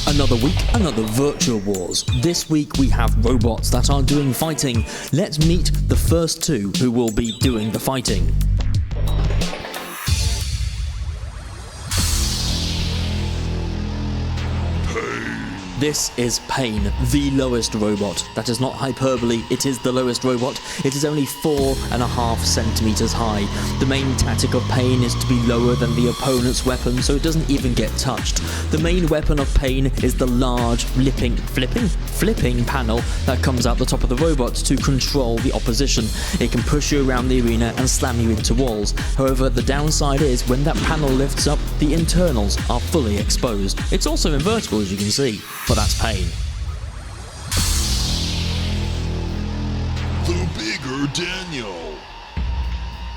Another week, another Virtual Wars. This week we have robots that are doing fighting. Let's meet the first two who will be doing the fighting. This is Pane, the lowest robot. That is not hyperbole, it is the lowest robot. It is only 4.5 centimeters high. The main tactic of Pane is to be lower than the opponent's weapon, so it doesn't even get touched. The main weapon of Pane is the large flipping panel that comes out the top of the robot to control the opposition. It can push you around the arena and slam you into walls. However, the downside is when that panel lifts up, the internals are fully exposed. It's also invertible, as you can see. But that's Pane. The bigger Daniel.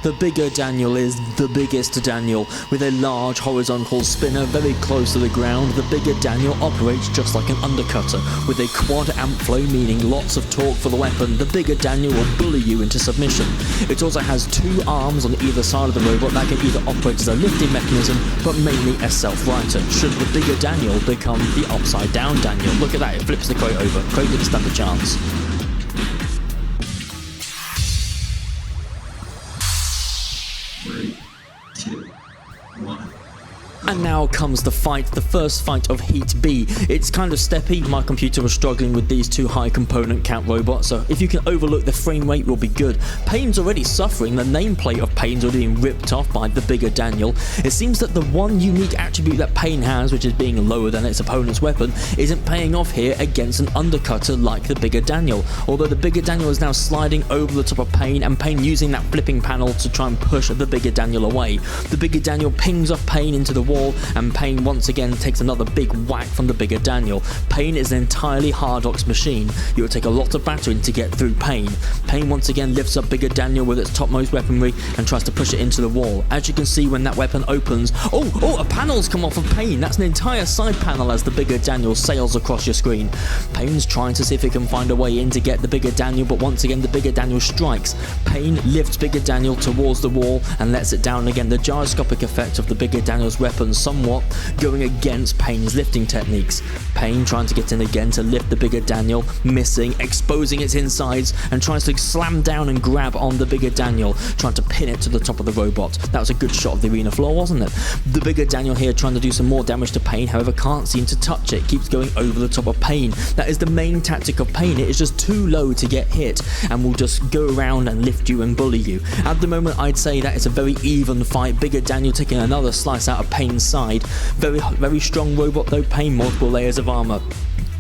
The bigger Daniel is the biggest Daniel, with a large horizontal spinner very close to the ground. The bigger Daniel operates just like an undercutter, with a quad amp flow, meaning lots of torque for the weapon. The bigger Daniel will bully you into submission. It also has two arms on either side of the robot that can either operate as a lifting mechanism, but mainly a self-righter, should the bigger Daniel become the upside down Daniel. Look at that, it flips the crate over. Crate didn't stand a chance. And now comes the fight, the first fight of Heat B. It's kind of steppy. My computer was struggling with these two high component count robots, so if you can overlook the frame rate, will be good. Pane's already suffering. The nameplate of Pane's already being ripped off by the bigger Daniel. It seems that the one unique attribute that Pane has, which is being lower than its opponent's weapon, isn't paying off here against an undercutter like the bigger Daniel. Although the bigger Daniel is now sliding over the top of Pane, and Pane using that flipping panel to try and push the bigger Daniel away. The bigger Daniel pings off Pane into the wall, and Pane once again takes another big whack from the bigger Daniel. Pane is an entirely Hardox machine. It will take a lot of battering to get through Pane. Pane once again lifts up bigger Daniel with its topmost weaponry and tries to push it into the wall. As you can see, when that weapon opens, a panel's come off of Pane. That's an entire side panel as the bigger Daniel sails across your screen. Pane's trying to see if he can find a way in to get the bigger Daniel, but once again the bigger Daniel strikes. Pane lifts bigger Daniel towards the wall and lets it down again. The gyroscopic effect of the bigger Daniel's weapon somewhat going against Pane's lifting techniques. Pane trying to get in again to lift the bigger Daniel, missing, exposing its insides, and tries to slam down and grab on the bigger Daniel, trying to pin it to the top of the robot. That was a good shot of the arena floor, wasn't it? The bigger Daniel here trying to do some more damage to Pane, however can't seem to touch it, keeps going over the top of Pane. That is the main tactic of Pane. It is just too low to get hit and will just go around and lift you and bully you. At the moment, I'd say that it's a very even fight. Bigger Daniel taking another slice out of Pane's side. Very strong robot though. Pane, multiple layers of armor.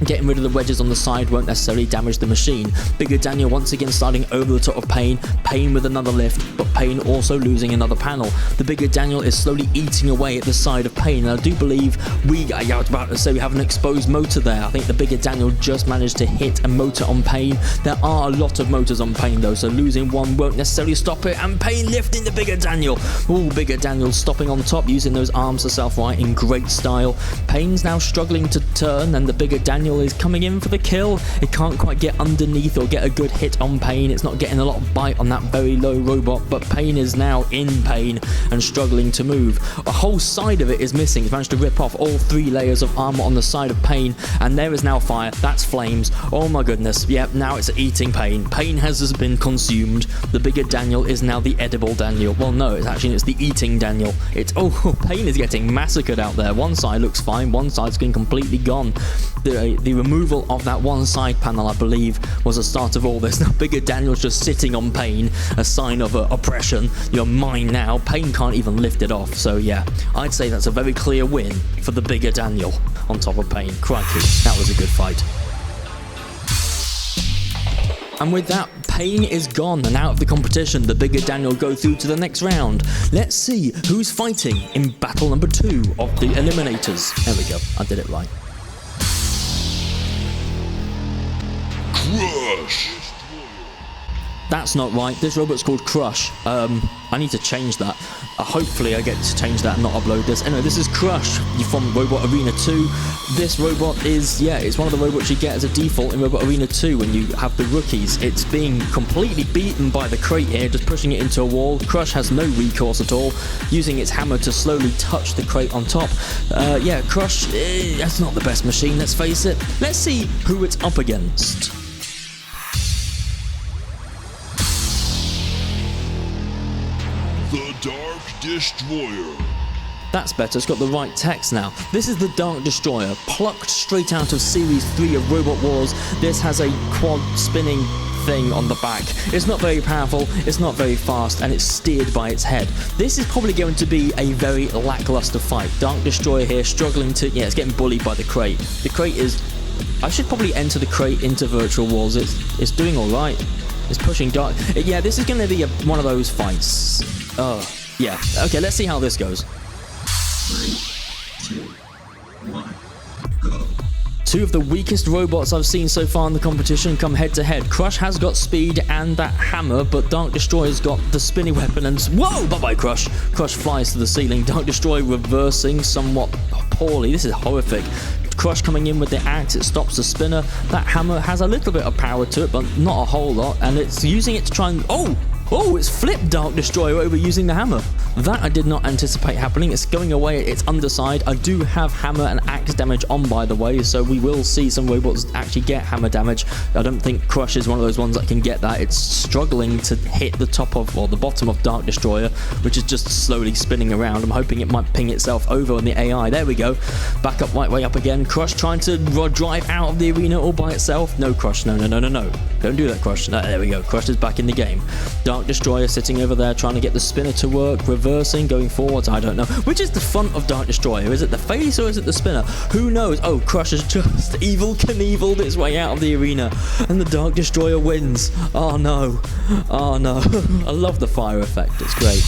Getting rid of the wedges on the side won't necessarily damage the machine. Bigger Daniel once again starting over the top of Pane. Pane with another lift, but Pane also losing another panel. The bigger Daniel is slowly eating away at the side of Pane, and I do believe we was about to say we have an exposed motor there. I think the bigger Daniel just managed to hit a motor on Pane. There are a lot of motors on Pane though, so losing one won't necessarily stop it, and Pane lifting the bigger Daniel. Bigger Daniel stopping on top, using those arms to self-right in great style. Pane's now struggling to turn, and the bigger Daniel is coming in for the kill. It can't quite get underneath or get a good hit on Pane. It's not getting a lot of bite on that very low robot, but Pane is now in pain and struggling to move. A whole side of it is missing. It's managed to rip off all 3 layers of armor on the side of Pane, and there is now fire. That's flames. Oh my goodness. Yep, now it's eating Pane. Pane has been consumed. The bigger Daniel is now the edible Daniel. Well, no, it's the eating Daniel. Pane is getting massacred out there. One side looks fine, one side's been completely gone. The removal of that one side panel, I believe, was the start of all this. Now bigger Daniel's just sitting on Pane, a sign of oppression. You're mine now. Pane can't even lift it off. So yeah, I'd say that's a very clear win for the bigger Daniel on top of Pane. Crikey, that was a good fight. And with that, Pane is gone and out of the competition. The bigger Daniel go through to the next round. Let's see who's fighting in battle number 2 of the Eliminators. There we go, I did it right. Crush. That's not right. This robot's called Crush. I need to change that. Hopefully I get to change that and not upload this. Anyway, this is Crush from Robot Arena 2. This robot is, it's one of the robots you get as a default in Robot Arena 2 when you have the rookies. It's being completely beaten by the crate here, just pushing it into a wall. Crush has no recourse at all, using its hammer to slowly touch the crate on top. Crush, that's not the best machine, let's face it. Let's see who it's up against. The Dark Destroyer. That's better, it's got the right text now. This is the Dark Destroyer, plucked straight out of Series 3 of Robot Wars. This has a quad spinning thing on the back. It's not very powerful, it's not very fast, and it's steered by its head. This is probably going to be a very lackluster fight. Dark Destroyer here struggling to, it's getting bullied by the crate. The crate is, I should probably enter the crate into Virtual Wars. It's doing alright. It's pushing Dark. This is going to be one of those fights. Okay, let's see how this goes. 3, 2, 1, go. Two of the weakest robots I've seen so far in the competition come head to head. Crush has got speed and that hammer, but Dark Destroyer's got the spinny weapon and... Whoa! Bye-bye, Crush. Crush flies to the ceiling. Dark Destroyer reversing somewhat poorly. This is horrific. Crush coming in with the axe, it stops the spinner. That hammer has a little bit of power to it, but not a whole lot, and it's using it to try and... Oh, it's flipped Dark Destroyer over using the hammer. That I did not anticipate happening. It's going away at its underside. I do have hammer and axe damage on, by the way, so we will see some robots actually get hammer damage. I don't think Crush is one of those ones that can get that. It's struggling to hit the top of, or the bottom of Dark Destroyer, which is just slowly spinning around. I'm hoping it might ping itself over on the AI. There we go. Back up, right way up again. Crush trying to drive out of the arena all by itself. No, Crush. No. Don't do that, Crush. No, there we go. Crush is back in the game. Dark Destroyer sitting over there trying to get the spinner to work, reversing, going forwards, I don't know. Which is the front of Dark Destroyer? Is it the face or is it the spinner? Who knows? Oh, Crush has just Evil Knieveled its way out of the arena and the Dark Destroyer wins. Oh no. I love the fire effect, it's great.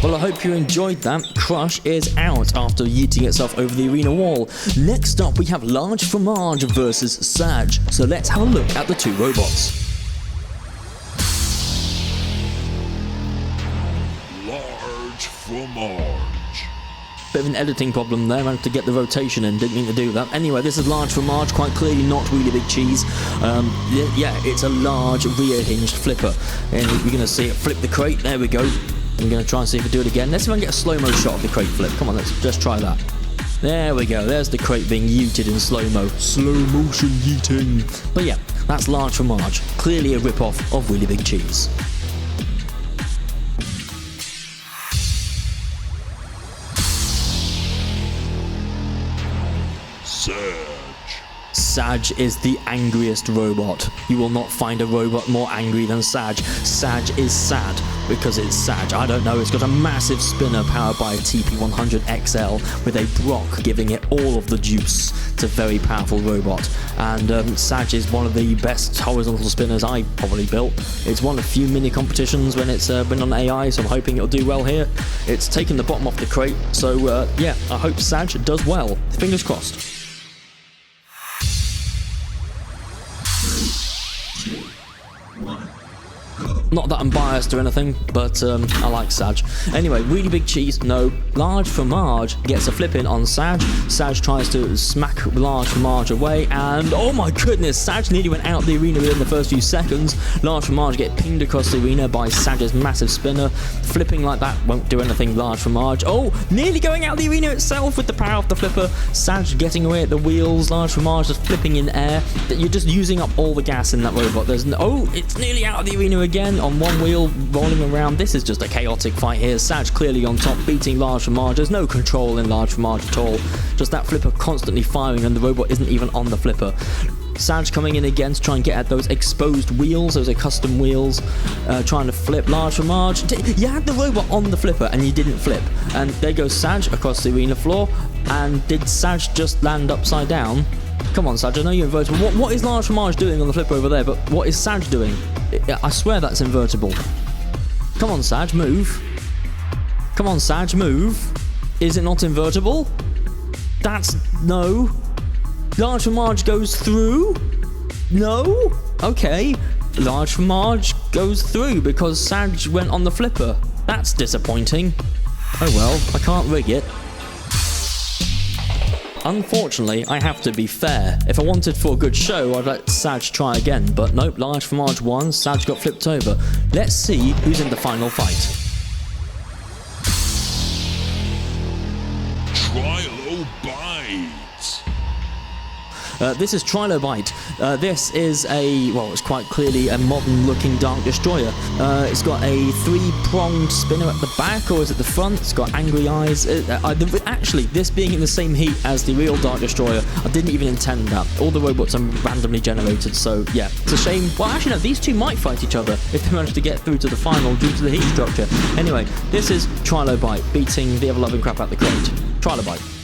Well, I hope you enjoyed that. Crush is out after yeeting itself over the arena wall. Next up, we have Large Fromage versus Sag. So let's have a look at the two robots. Large Fromage. Bit of an editing problem there, managed to get the rotation in, didn't mean to do that. Anyway, this is Large Fromage, quite clearly not really big cheese. It's a large rear-hinged flipper. And you're going to see it flip the crate, there we go. I'm going to try and see if we do it again. Let's see if I can get a slow-mo shot of the crate flip. Come on, let's just try that. There we go. There's the crate being yeeted in slow-mo. Slow motion yeeting. But yeah, that's Large Fromage. Clearly a rip-off of Really Big Cheese. Sag is the angriest robot. You will not find a robot more angry than Sag. Sag is sad because it's Sag. I don't know, it's got a massive spinner powered by a TP100XL with a Brock giving it all of the juice. It's a very powerful robot. And Sag is one of the best horizontal spinners I've probably built. It's won a few mini competitions when it's been on AI, so I'm hoping it'll do well here. It's taken the bottom off the crate, so I hope Sag does well. Fingers crossed. Not that I'm biased or anything, but I like Sag. Anyway, Really Big Cheese, no. Large Fromage gets a flip in on Sag. Sag tries to smack Large Fromage away, and oh my goodness, Sag nearly went out the arena within the first few seconds. Large Fromage get pinged across the arena by Sag's massive spinner. Flipping like that won't do anything, Large Fromage. Oh, nearly going out the arena itself with the power of the flipper. Sag getting away at the wheels. Large Fromage just flipping in air. You're just using up all the gas in that robot. It's nearly out of the arena again. On one wheel, rolling around. This is just a chaotic fight here. Sag clearly on top, beating Large Fromage. There's no control in Large Fromage at all. Just that flipper constantly firing and the robot isn't even on the flipper. Sag coming in again to try and get at those exposed wheels. Those are custom wheels. Trying to flip Large Fromage. You had the robot on the flipper and you didn't flip. And there goes Sag across the arena floor. And did Sag just land upside down? Come on, Sag, I know you're invertible. What is Large Fromage doing on the flipper over there? But what is Sag doing? I swear that's invertible. Come on, Sag, move. Come on, Sag, move. Is it not invertible? No. Large Fromage goes through. No? Okay. Large for Marge goes through because Sag went on the flipper. That's disappointing. Oh well, I can't rig it. Unfortunately, I have to be fair. If I wanted for a good show, I'd let Sag try again, but nope, Large for Marge won, Sag got flipped over. Let's see who's in the final fight. Trilobite. This is Trilobite. This is it's quite clearly a modern looking Dark Destroyer. It's got a 3-pronged spinner at the back, or is it the front? It's got angry eyes. Actually, this being in the same heat as the real Dark Destroyer, I didn't even intend that. All the robots are randomly generated, so yeah, it's a shame. Well, actually no, these two might fight each other if they manage to get through to the final due to the heat structure. Anyway, this is Trilobite beating the ever-loving crap out the crate. Trilobite.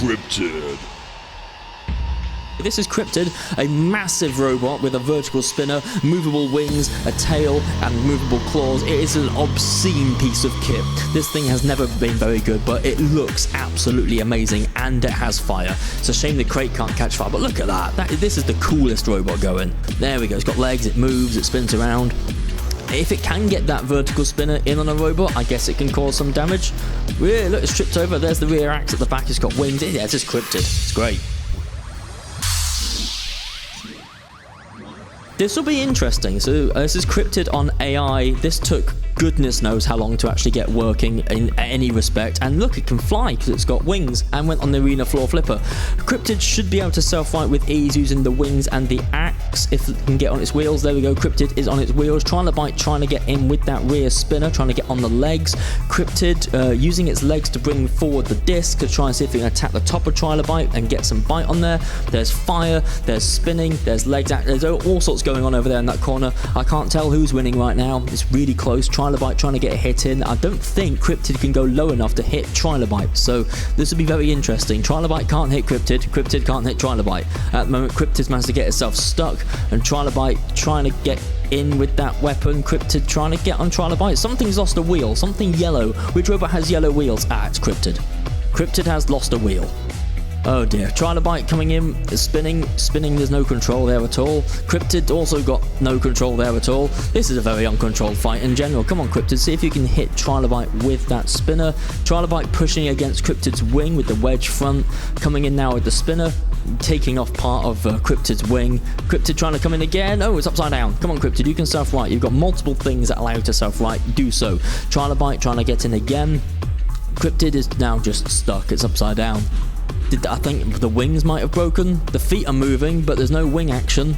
Cryptid. This is Cryptid, a massive robot with a vertical spinner, movable wings, a tail, and movable claws. It is an obscene piece of kit. This thing has never been very good, but it looks absolutely amazing, and it has fire. It's a shame the crate can't catch fire, but look at that. This is the coolest robot going. There we go. It's got legs, it moves, it spins around. If it can get that vertical spinner in on a robot, I guess it can cause some damage. Yeah, look, it's tripped over. There's the rear axe at the back. It's got wings. Yeah, it's just Cryptid. It's great. This will be interesting. So this is Cryptid on AI. This took goodness knows how long to actually get working in any respect. And look, it can fly because it's got wings and went on the arena floor flipper. Cryptid should be able to self-fight with ease using the wings and the axe if it can get on its wheels. There we go. Cryptid is on its wheels. Trilobite trying to get in with that rear spinner, trying to get on the legs. Cryptid using its legs to bring forward the disc to try and see if it can attack the top of Trilobite and get some bite on there. There's fire, there's spinning, there's legs. There's all sorts going on over there in that corner. I can't tell who's winning right now. It's really close. Trilobite trying to get a hit in. I don't think Cryptid can go low enough to hit Trilobite, so this will be very interesting. Trilobite can't hit Cryptid. Cryptid can't hit Trilobite. At the moment, Cryptid's managed to get itself stuck, and Trilobite trying to get in with that weapon. Cryptid trying to get on Trilobite. Something's lost a wheel. Something yellow. Which robot has yellow wheels? Ah, it's Cryptid. Cryptid has lost a wheel. Oh dear. Trilobite coming in, spinning, there's no control there at all. Cryptid also got no control there at all. This is a very uncontrolled fight in general. Come on, Cryptid, see if you can hit Trilobite with that spinner. Trilobite pushing against Cryptid's wing with the wedge front, coming in now with the spinner, taking off part of Cryptid's wing. Cryptid trying to come in again. Oh, it's upside down. Come on, Cryptid, you can self-right. You've got multiple things that allow you to self-right. Do so. Trilobite trying to get in again. Cryptid is now just stuck. It's upside down. I think the wings might have broken. The feet are moving, but there's no wing action.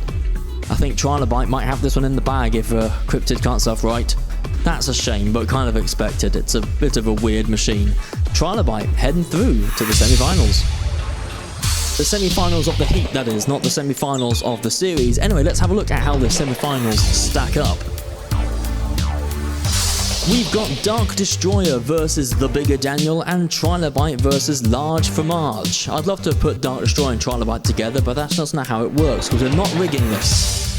I think Trilobite might have this one in the bag if Cryptid can't self-right. That's a shame, but kind of expected. It's a bit of a weird machine. Trilobite heading through to the semi-finals. The semi-finals of the heat, that is, not the semi-finals of the series. Anyway, let's have a look at how the semi-finals stack up. We've got Dark Destroyer versus the Bigger Daniel and Trilobite versus Large for Marge. I'd love to put Dark Destroyer and Trilobite together, but that's just not how it works, because we're not rigging this.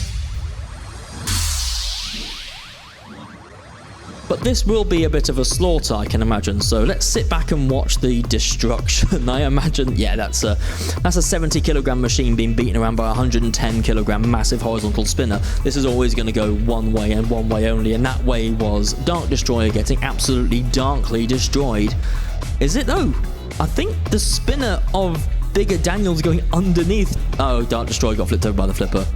But this will be a bit of a slaughter, I can imagine, so let's sit back and watch the destruction. I imagine, yeah, that's a 70-kilogram machine being beaten around by a 110-kilogram massive horizontal spinner. This is always going to go one way and one way only, and that way was Dark Destroyer getting absolutely darkly destroyed. Is it though? I think the spinner of Bigger Daniel's going underneath. Oh, Dark Destroyer got flipped over by the flipper.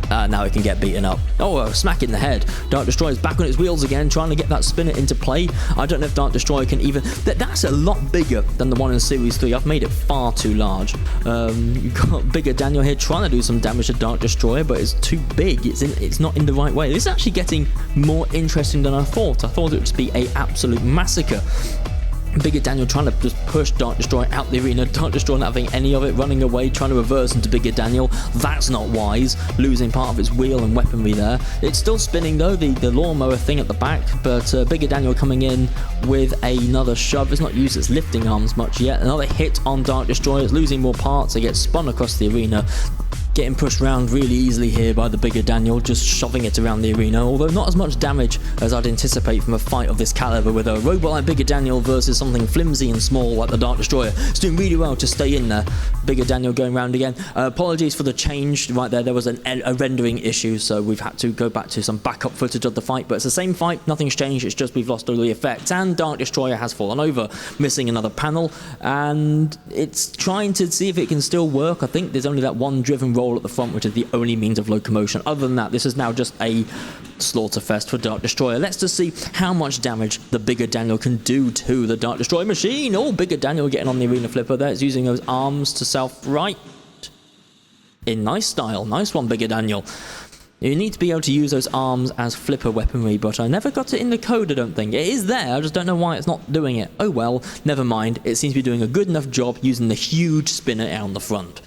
Now it can get beaten up. Oh, smack in the head. Dark Destroyer's back on its wheels again, trying to get that spinner into play. I don't know if Dark Destroyer can even... That's a lot bigger than the one in Series 3. I've made it far too large. You've got Bigger Daniel here trying to do some damage to Dark Destroyer, but it's too big. It's not in the right way. This is actually getting more interesting than I thought. I thought it would just be an absolute massacre. Bigger Daniel trying to just push Dark Destroyer out the arena. Dark Destroyer not having any of it, running away, trying to reverse into Bigger Daniel. That's not wise, losing part of its wheel and weaponry there. It's still spinning though, the lawnmower thing at the back, but Bigger Daniel coming in with another shove. It's not used its lifting arms much yet. Another hit on Dark Destroyer. It's losing more parts. It gets spun across the arena. Getting pushed around really easily here by the bigger Daniel, just shoving it around the arena, although not as much damage as I'd anticipate from a fight of this caliber with a robot like bigger Daniel versus something flimsy and small like the Dark Destroyer. It's doing really well to stay in there. Bigger Daniel going round again. Apologies for the change right there. There was a rendering issue, so we've had to go back to some backup footage of the fight, but it's the same fight, nothing's changed, it's just we've lost all the effects, and Dark Destroyer has fallen over, missing another panel, and it's trying to see if it can still work. I think there's only that one driven roll at the front, which is the only means of locomotion. Other than that, this is now just a slaughterfest for Dark Destroyer. Let's just see how much damage the bigger Daniel can do to the Dark Destroyer machine. Oh, bigger Daniel getting on the arena flipper there. It's using those arms to self-right in nice style. Nice one, bigger Daniel. You need to be able to use those arms as flipper weaponry, but I never got it in the code, I don't think. It is there, I just don't know why it's not doing it. Oh well, never mind. It seems to be doing a good enough job using the huge spinner out on the front.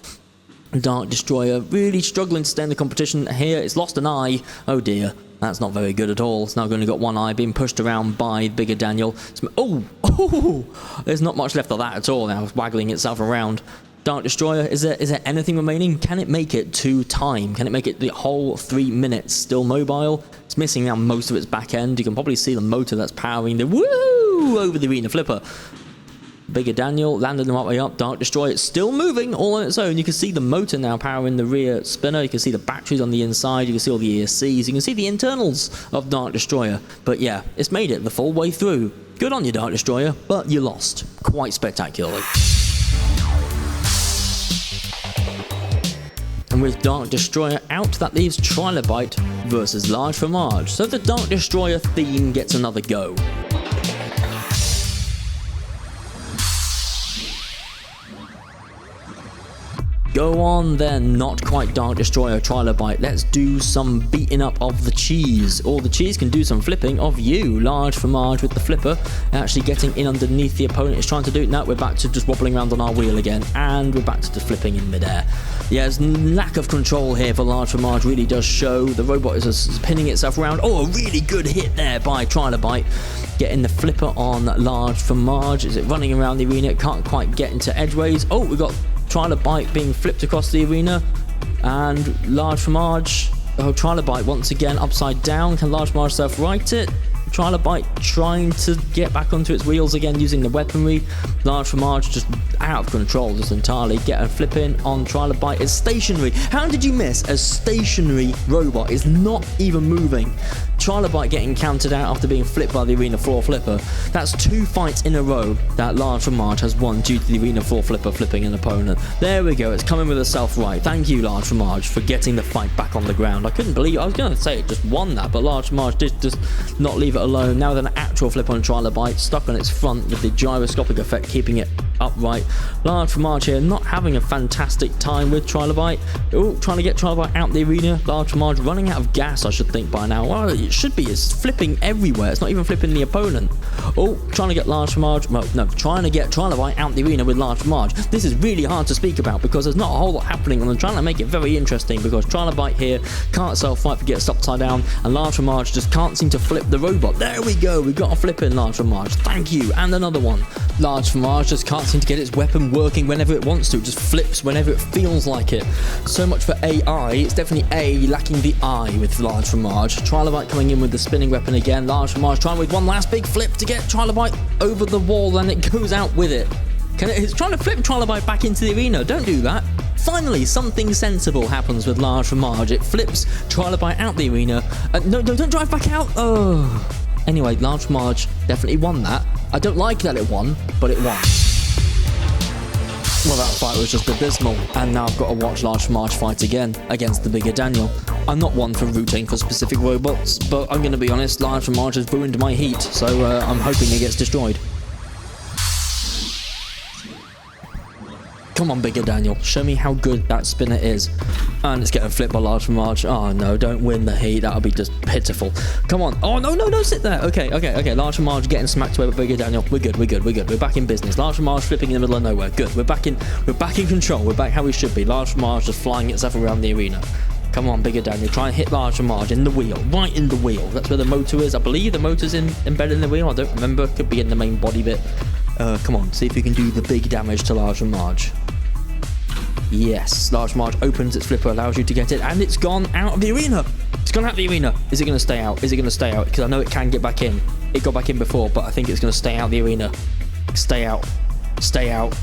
Dark Destroyer really struggling to stay in the competition here. It's lost an eye. Oh dear, that's not very good at all. It's now only got one eye, being pushed around by bigger Daniel. Oh, there's not much left of that at all now. It's waggling itself around. Dark Destroyer, is there anything remaining? Can it make it to time? Can it make it the whole 3 minutes? Still mobile. It's missing now most of its back end. You can probably see the motor that's powering the woo over the arena flipper. Bigger Daniel landed them right way up. Dark Destroyer, it's still moving all on its own. You can see the motor now powering the rear spinner. You can see the batteries on the inside. You can see all the ESCs. You can see the internals of Dark Destroyer. But yeah, it's made it the full way through. Good on you, Dark Destroyer, but you lost. Quite spectacularly. And with Dark Destroyer out, that leaves Trilobite versus Large Fromage. So the Dark Destroyer theme gets another go. Go on then, not quite Dark Destroyer, Trilobite. Let's do some beating up of the cheese. Or the cheese can do some flipping of you. Large Fromage with the flipper, actually getting in underneath the opponent is trying to do it. Now we're back to just wobbling around on our wheel again, and we're back to just flipping in midair. Yeah, there's lack of control here for Large Fromage, really does show. The robot is pinning itself around. Oh, a really good hit there by Trilobite. Getting the flipper on Large Fromage. Is it running around the arena? It can't quite get into edgeways. Oh, we got Trilobite being flipped across the arena, and Large Fromage, Trilobite once again upside down. Can Large Fromage self-right it? Trilobite trying to get back onto its wheels again using the weaponry. Large Fromage just out of control just entirely. Get a flip in on Trilobite. It's stationary. How did you miss a stationary robot? It's not even moving. Trilobite getting counted out after being flipped by the arena floor flipper. That's 2 fights in a row that Large Fromage has won due to the arena floor flipper flipping an opponent. There we go, it's coming with a self-right. Thank you, Large Fromage, for getting the fight back on the ground. I couldn't believe, I was going to say it just won that, but Large Fromage did just not leave it alone. Now with an actual flip on Trilobite, stuck on its front with the gyroscopic effect keeping it upright. Large Fromage here not having a fantastic time with Trilobite. Oh, trying to get Trilobite out the arena. Large Fromage running out of gas, I should think, by now. Well, it should be. It's flipping everywhere. It's not even flipping the opponent. Oh, trying to get Large Fromage. Well, no, trying to get Trilobite out the arena with Large Fromage. This is really hard to speak about because there's not a whole lot happening, and I'm trying to make it very interesting because Trilobite here can't self-fight, but gets upside down, and Large Fromage just can't seem to flip the robot. There we go. We got a flip in Large Fromage. Thank you. And another one. Large Fromage just can't seem to get its weapon working whenever it wants to. It just flips whenever it feels like it. So much for AI. It's definitely A, lacking the I with Large Fromage. Trilobite coming in with the spinning weapon again. Large Fromage trying with one last big flip to get Trilobite over the wall, and it goes out with it. It's trying to flip Trilobite back into the arena. Don't do that. Finally, something sensible happens with Large Fromage. It flips Trilobite out the arena. No, don't drive back out. Oh. Anyway, Large Fromage definitely won that. I don't like that it won, but it won. Well, that fight was just abysmal, and now I've got to watch Large Fromage fight again against the bigger Daniel. I'm not one for rooting for specific robots, but I'm going to be honest, Large Fromage has ruined my heat, so I'm hoping it gets destroyed. Come on, bigger Daniel, show me how good that spinner is. And it's getting flipped by Large Fromage. Oh no, don't win the heat, that'll be just pitiful. Come on. Oh no, sit there. Okay. Large Fromage getting smacked away by bigger Daniel. We're good. We're back in business. Large Fromage flipping in the middle of nowhere. Good. We're back in control. We're back how we should be. Large Fromage just flying itself around the arena. Come on, bigger Daniel, try and hit Large Fromage in the wheel, right in the wheel. That's where the motor is. I believe the motor's embedded in the wheel. I don't remember. Could be in the main body bit. Come on, see if you can do the big damage to Large Fromage. Yes, Large Marge opens its flipper, allows you to get it, and it's gone out of the arena. It's gone out of the arena. Is it going to stay out? Is it going to stay out? Because I know it can get back in. It got back in before, but I think it's going to stay out of the arena. Stay out. Stay out.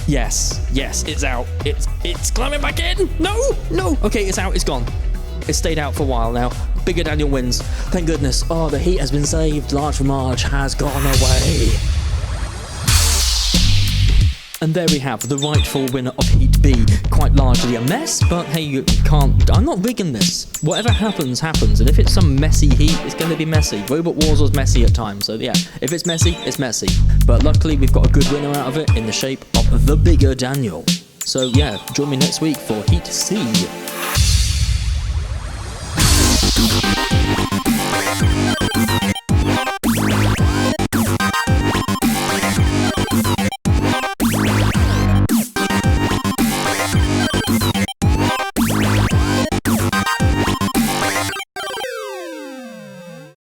Yes, it's out. It's climbing back in. No. Okay, it's out. It's gone. It's stayed out for a while now. Bigger Daniel wins. Thank goodness. Oh, the heat has been saved. Large Marge has gone away. And there we have the rightful winner of Heat B. Quite largely a mess, but hey, you can't... I'm not rigging this. Whatever happens, happens. And if it's some messy heat, it's going to be messy. Robot Wars was messy at times, so yeah. If it's messy, it's messy. But luckily, we've got a good winner out of it in the shape of the bigger Daniel. So yeah, join me next week for Heat C.